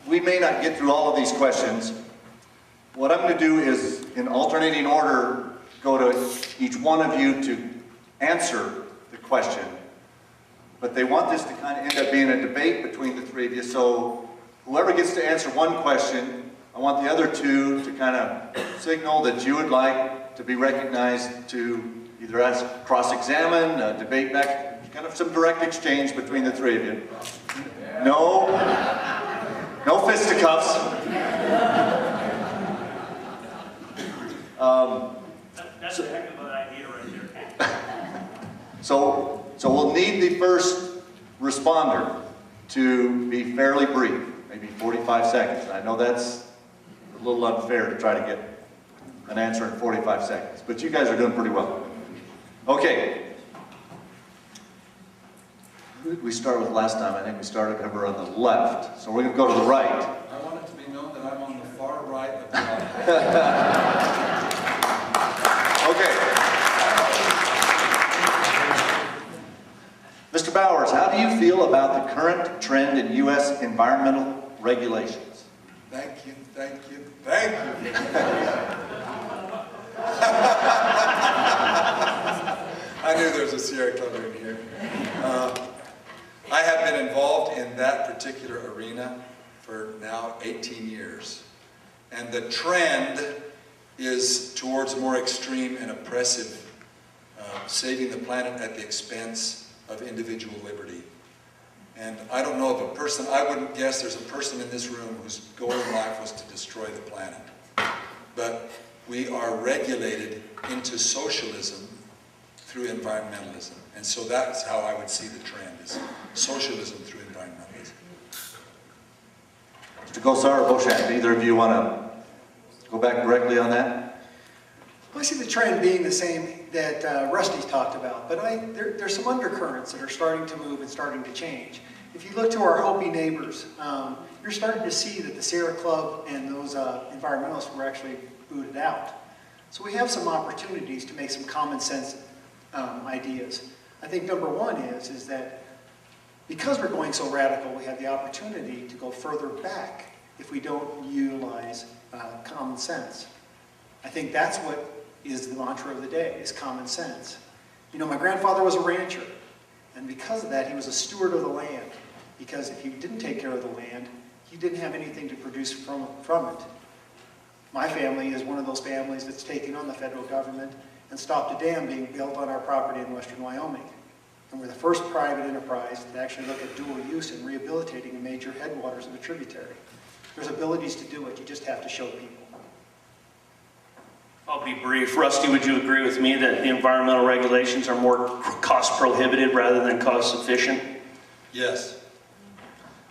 we may not get through all of these questions. What I'm going to do is, in alternating order, go to each one of you to answer the question. But they want this to kind of end up being a debate between the three of you. So whoever gets to answer one question, I want the other two to kind of signal that you would like to be recognized to either ask, cross-examine, debate back, kind of some direct exchange between the three of you. No fisticuffs. That's a heck of an idea right there. So we'll need the first responder to be fairly brief, maybe 45 seconds. I know that's a little unfair to try to get an answer in 45 seconds, but you guys are doing pretty well. Okay. Who did we start with last time? I think we started over on the left, so we're going to go to the right. I want it to be known that I'm on the far right of the audience. Okay. Mr. Bowers, how do you feel about the current trend in U.S. environmental regulations? Thank you, thank you, thank you. I knew there was a Sierra Club in here. I have been involved in that particular arena for now 18 years. And the trend is towards more extreme and oppressive, saving the planet at the expense of individual liberty. And I don't know of a person, I wouldn't guess there's a person in this room whose goal in life was to destroy the planet. But we are regulated into socialism through environmentalism. And so that's how I would see the trend, is socialism through environmentalism. Mr. Gosar or Beauchamp, either of you want to go back directly on that? Well, I see the trend being the same that Rusty's talked about, but there's some undercurrents that are starting to move and starting to change. If you look to our Hopi neighbors, you're starting to see that the Sierra Club and those environmentalists were actually booted out. So we have some opportunities to make some common sense ideas. I think number one is that because we're going so radical, we have the opportunity to go further back if we don't utilize common sense. I think that's what is the mantra of the day, is common sense. You know, my grandfather was a rancher, and because of that, he was a steward of the land. Because if you didn't take care of the land, you didn't have anything to produce from it. My family is one of those families that's taken on the federal government and stopped a dam being built on our property in western Wyoming. And we're the first private enterprise to actually look at dual use and rehabilitating a major headwaters of a tributary. There's abilities to do it, you just have to show people. I'll be brief. Rusty, would you agree with me that the environmental regulations are more cost prohibitive rather than cost efficient? Yes.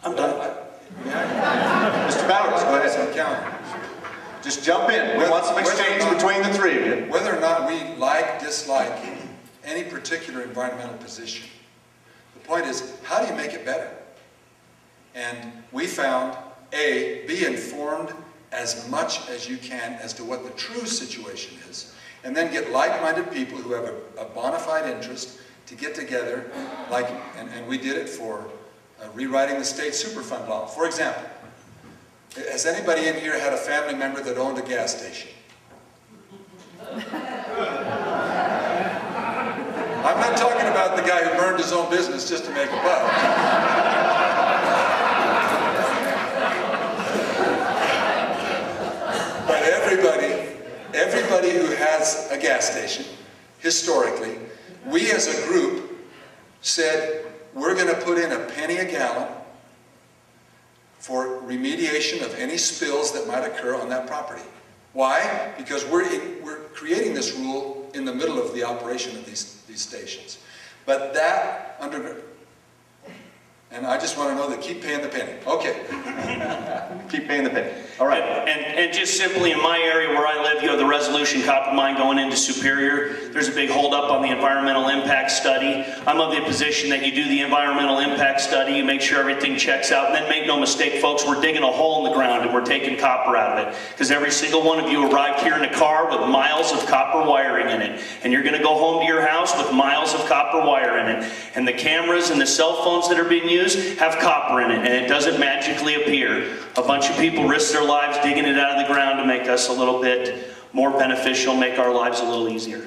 I'm done. Mr. Bowers, go ahead. Counter. Just jump in. We want some exchange between the three of you. Whether or not we like, dislike any particular environmental position, the point is, how do you make it better? And we found, A, be informed as much as you can as to what the true situation is, and then get like-minded people who have a bona fide interest to get together, and we did it for rewriting the state Superfund law. For example, has anybody in here had a family member that owned a gas station? I'm not talking about the guy who burned his own business just to make a buck. But everybody who has a gas station, historically, we as a group said, we're going to put in a penny a gallon for remediation of any spills that might occur on that property. Why? Because we're creating this rule in the middle of the operation of these stations. But that and I just want to know that keep paying the penny. Okay. Keep paying the penny. All right. And just simply in my area where I live, you have the Resolution copper mine going into Superior. There's a big holdup on the environmental impact study. I'm of the position that you do the environmental impact study, you make sure everything checks out, and then make no mistake, folks, we're digging a hole in the ground and we're taking copper out of it. Because every single one of you arrived here in a car with miles of copper wiring in it. And you're going to go home to your house with miles of copper wire in it. And the cameras and the cell phones that are being used, use have copper in it, and it doesn't magically appear. A bunch of people risk their lives digging it out of the ground to make us a little bit more beneficial, make our lives a little easier.